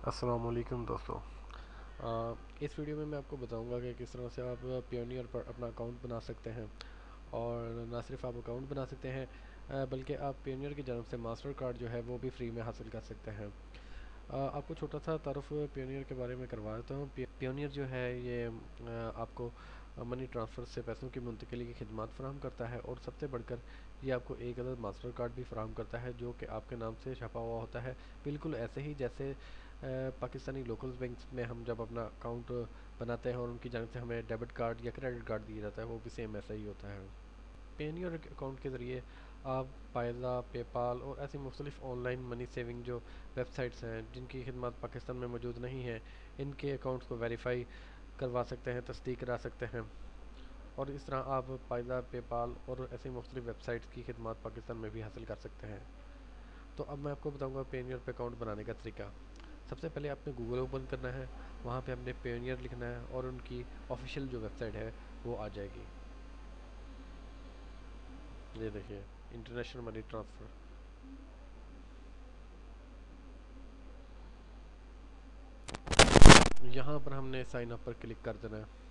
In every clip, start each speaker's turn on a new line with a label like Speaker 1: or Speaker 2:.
Speaker 1: अस्सलाम वालेकुम दोस्तों।
Speaker 2: इस वीडियो में मैं आपको बताऊंगा कि किस तरह से आप पियोनियर पर अपना अकाउंट बना सकते हैं। और ना सिर्फ आप अकाउंट बना सकते हैं, बल्कि आप पियोनियर की जानब से मास्टर कार्ड जो है वो भी फ्री में हासिल कर सकते हैं। आपको छोटा सा तारुफ पियोनियर के बारे में करवा देता हूँ। पियोनियर जो है ये आपको मनी ट्रांसफ़र से पैसों की मुंतकिली की खिदमत फराहम करता है, और सबसे बढ़कर ये आपको एक अदद मास्टर कार्ड भी फराहम करता है जो कि आपके नाम से छपा हुआ होता है। बिल्कुल ऐसे ही जैसे पाकिस्तानी लोकल्स बैंक्स में हम जब अपना अकाउंट बनाते हैं और उनकी जानब से हमें डेबिट कार्ड या क्रेडिट कार्ड दिया जाता है, वो भी सेम ऐसा ही होता है। पेनियर अकाउंट के ज़रिए आप पायजा, पेपाल और ऐसी मुख्तलिफ ऑनलाइन मनी सेविंग जो वेबसाइट्स हैं जिनकी खिदमत पाकिस्तान में मौजूद नहीं है, इनके अकाउंट्स को वेरीफाई करवा सकते हैं, तस्दीक करा सकते हैं। और इस तरह आप पायजा, पेपाल और ऐसी मुख्तलिफ वेबसाइट्स की खिदमत पाकिस्तान में भी हासिल कर सकते हैं। तो अब मैं आपको बताऊंगा पेनियर पे अकाउंट बनाने का तरीका। सबसे पहले आपने गूगल ओपन करना है, वहाँ पे आपने पेनियर लिखना है और उनकी ऑफिशियल जो वेबसाइट है वो आ जाएगी। ये देखिए, इंटरनेशनल मनी ट्रांसफ़र। यहाँ पर हमने साइन अप पर क्लिक कर देना है।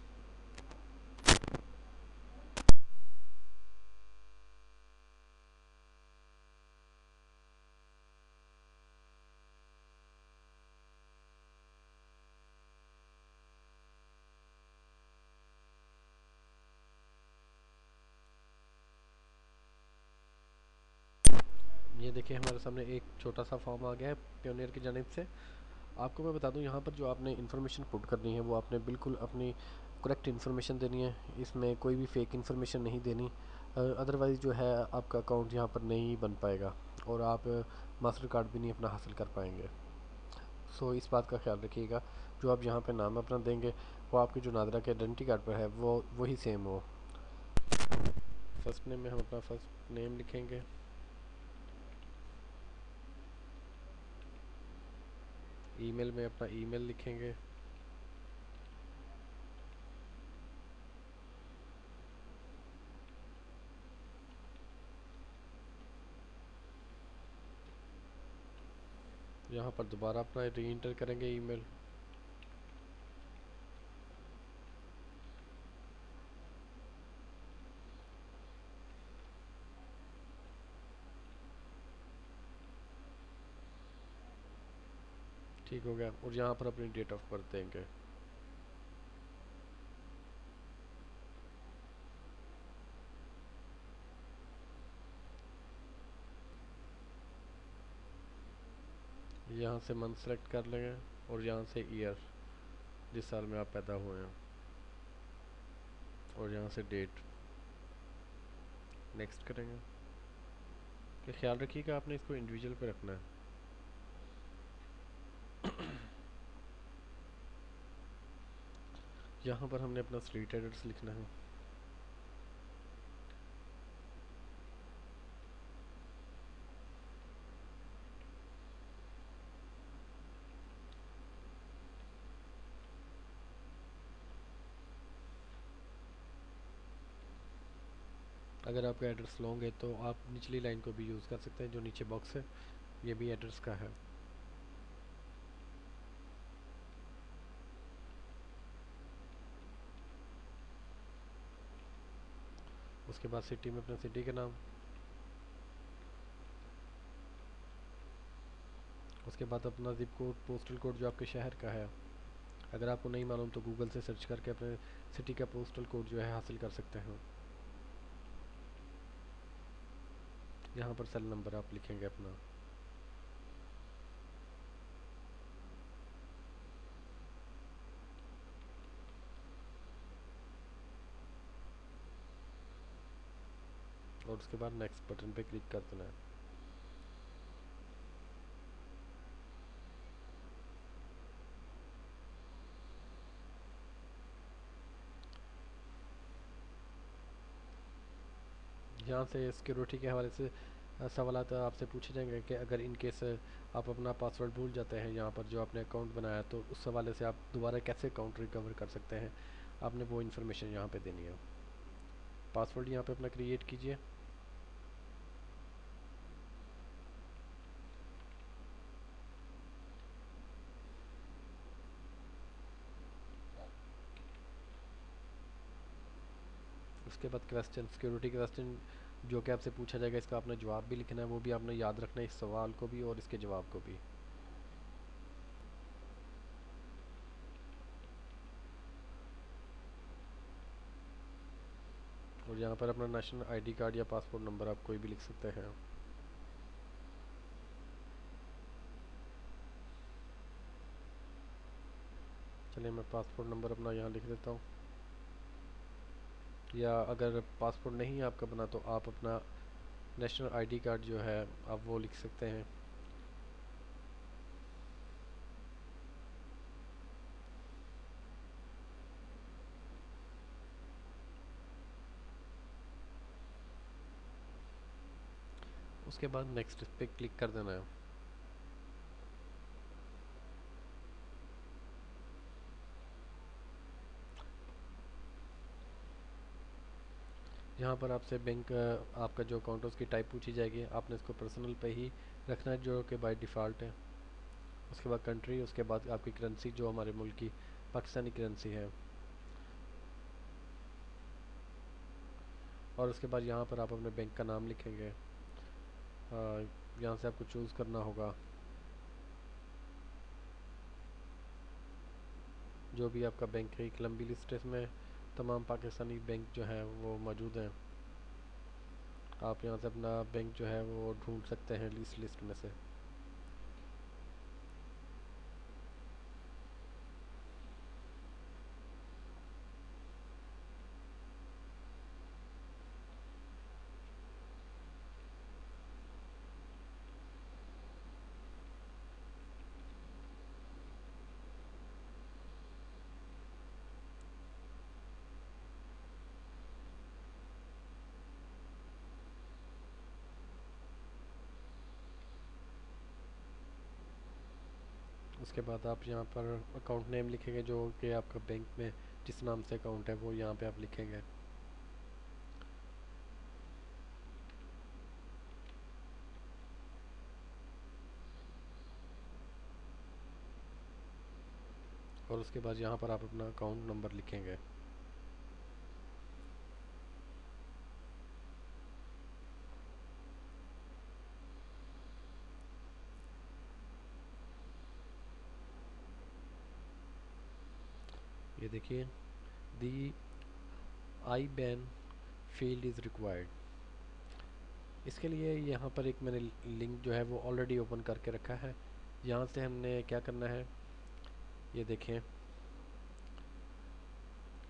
Speaker 2: ये देखिए, हमारे सामने एक छोटा सा फॉर्म आ गया है पियोनियर की जानिब से। आपको मैं बता दूं, यहाँ पर जो आपने इन्फॉर्मेशन पुट करनी है वो आपने बिल्कुल अपनी करेक्ट इन्फॉर्मेशन देनी है। इसमें कोई भी फेक इन्फॉर्मेशन नहीं देनी, अदरवाइज़ जो है आपका अकाउंट यहाँ पर नहीं बन पाएगा और आप मास्टर कार्ड भी नहीं अपना हासिल कर पाएंगे। सो इस बात का ख्याल रखिएगा, जो आप यहाँ पे नाम अपना देंगे वो आपकी जो नादरा के आइडेंटिटी कार्ड पर है वो वही सेम हो। फर्स्ट नेम में हम अपना फर्स्ट नेम लिखेंगे। ईमेल में अपना ईमेल लिखेंगे। यहाँ पर दोबारा अपना री इंटर करेंगे ईमेल। ठीक हो गया, और यहाँ पर अपनी डेट ऑफ बर्थ देंगे। यहाँ से मंथ सेलेक्ट कर लेंगे और यहाँ से ईयर, जिस साल में आप पैदा हुए हैं, और यहाँ से डेट। नेक्स्ट करेंगे। तो ख्याल रखिएगा आपने इसको इंडिविजुअल पे रखना है। यहाँ पर हमने अपना स्ट्रीट एड्रेस लिखना है। अगर आपका एड्रेस लॉन्ग है तो आप निचली लाइन को भी यूज़ कर सकते हैं, जो नीचे बॉक्स है ये भी एड्रेस का है। उसके बाद सिटी में अपना सिटी का नाम। उसके बाद अपना जिप कोड, पोस्टल कोड जो आपके शहर का है। अगर आपको नहीं मालूम तो गूगल से सर्च करके अपने सिटी का पोस्टल कोड जो है हासिल कर सकते हैं। यहाँ पर सेल नंबर आप लिखेंगे अपना। और उसके बाद नेक्स्ट बटन पे क्लिक कर देना है। यहाँ से सिक्योरिटी के हवाले से सवालात आपसे पूछे जाएंगे कि अगर इन केस आप अपना पासवर्ड भूल जाते हैं यहाँ पर जो आपने अकाउंट बनाया, तो उस हवाले से आप दोबारा कैसे अकाउंट रिकवर कर सकते हैं, आपने वो इन्फॉर्मेशन यहाँ पे देनी है। पासवर्ड यहाँ पे अपना क्रिएट कीजिए। उसके बाद क्वेश्चन, सिक्योरिटी क्वेश्चन जो कि आपसे पूछा जाएगा, इसका आपने जवाब भी लिखना है, वो भी आपने याद रखना है, इस सवाल को भी और इसके जवाब को भी। और यहाँ पर अपना नेशनल आईडी कार्ड या पासपोर्ट नंबर आप कोई भी लिख सकते हैं। चलिए मैं पासपोर्ट नंबर अपना यहाँ लिख देता हूँ। या अगर पासपोर्ट नहीं है आपका बना, तो आप अपना नेशनल आईडी कार्ड जो है आप वो लिख सकते हैं। उसके बाद नेक्स्ट पे क्लिक कर देना है। यहाँ पर आपसे बैंक आपका जो अकाउंट है उसकी टाइप पूछी जाएगी, आपने इसको पर्सनल पे ही रखना है जो कि बाय डिफ़ॉल्ट है। उसके बाद कंट्री, उसके बाद आपकी करेंसी जो हमारे मुल्क की पाकिस्तानी करेंसी है। और उसके बाद यहाँ पर आप अपने बैंक का नाम लिखेंगे। यहाँ से आपको चूज़ करना होगा जो भी आपका बैंक है। एक लंबी लिस्ट है, इसमें तमाम पाकिस्तानी बैंक जो हैं वो मौजूद हैं। आप यहाँ से अपना बैंक जो है वो ढूंढ सकते हैं इस लिस्ट में से। उसके बाद आप यहाँ पर अकाउंट नेम लिखेंगे जो कि आपका बैंक में जिस नाम से अकाउंट है वो यहाँ पे आप लिखेंगे। और उसके बाद यहाँ पर आप अपना अकाउंट नंबर लिखेंगे। ये देखिए, दी आई बैन फील्ड इज़ रिक्वायर्ड। इसके लिए यहाँ पर एक मैंने लिंक जो है वो ऑलरेडी ओपन करके रखा है। यहाँ से हमने क्या करना है, ये देखें,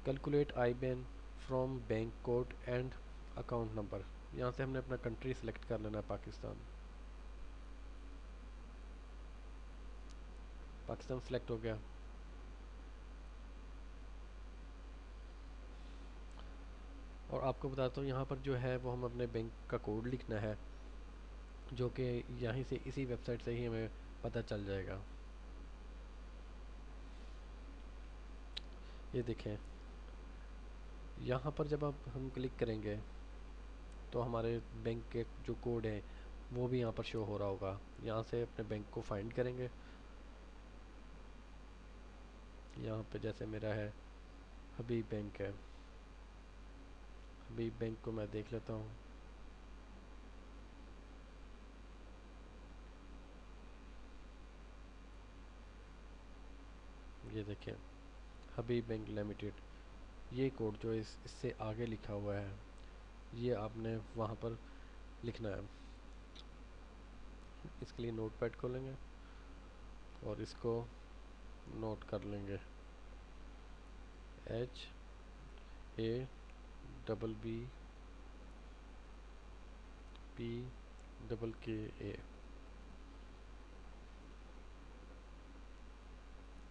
Speaker 2: calculate I ban from bank code and account number. यहाँ से हमने अपना कंट्री सेलेक्ट कर लेना है, पाकिस्तान। पाकिस्तान सेलेक्ट हो गया। और आपको बताता हूँ यहाँ पर जो है वो हम अपने बैंक का कोड लिखना है जो कि यहीं से इसी वेबसाइट से ही हमें पता चल जाएगा। ये देखें, यहाँ पर जब आप हम क्लिक करेंगे तो हमारे बैंक के जो कोड है वो भी यहाँ पर शो हो रहा होगा। यहाँ से अपने बैंक को फाइंड करेंगे। यहाँ पे जैसे मेरा है हबीब बैंक है, हबीब बैंक को मैं देख लेता हूँ। ये देखें, हबीब बैंक लिमिटेड, ये कोड जो इससे आगे लिखा हुआ है ये आपने वहाँ पर लिखना है। इसके लिए नोट पैड खोलेंगे और इसको नोट कर लेंगे, HABBPKA।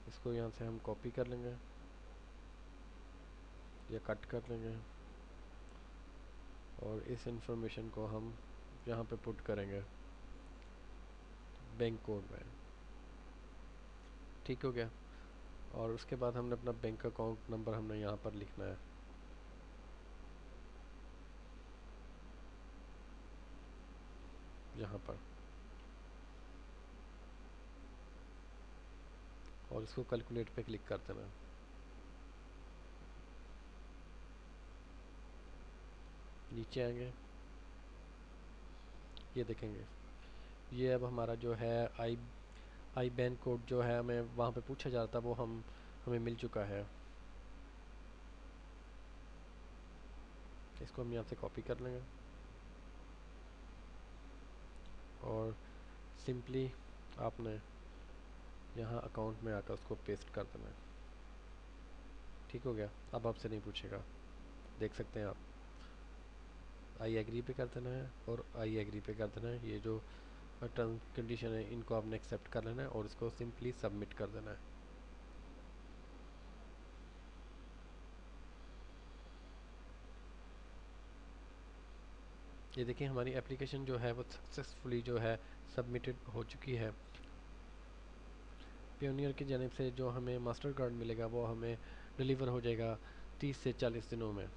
Speaker 2: इसको यहाँ से हम कॉपी कर लेंगे या कट कर लेंगे और इस इंफॉर्मेशन को हम यहाँ पे पुट करेंगे बैंक कोड में। ठीक हो गया। और उसके बाद हमने अपना बैंक अकाउंट नंबर हमने यहाँ पर लिखना है, यहाँ पर। और इसको कैलकुलेट पे क्लिक कर देना है। नीचे आएंगे, ये देखेंगे, ये अब हमारा जो है आई बैन कोड जो है हमें वहाँ पे पूछा जा रहा था वो हमें मिल चुका है। इसको हम यहाँ से कॉपी कर लेंगे और सिंपली आपने यहाँ अकाउंट में आकर उसको पेस्ट कर देना है। ठीक हो गया, अब आपसे नहीं पूछेगा, देख सकते हैं आप। आई एग्री पे कर देना है और आई एग्री पे कर देना है। ये जो टर्म कंडीशन है इनको आपने एक्सेप्ट कर लेना है और इसको सिंपली सबमिट कर देना है। ये देखिए हमारी एप्लीकेशन जो है वो सक्सेसफुली जो है सबमिटेड हो चुकी है। पियोनियर की जानिब से जो हमें मास्टर कार्ड मिलेगा वो हमें डिलीवर हो जाएगा 30 से 40 दिनों में।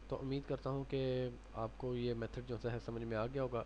Speaker 2: तो उम्मीद करता हूँ कि आपको ये मेथड जो है समझ में आ गया होगा।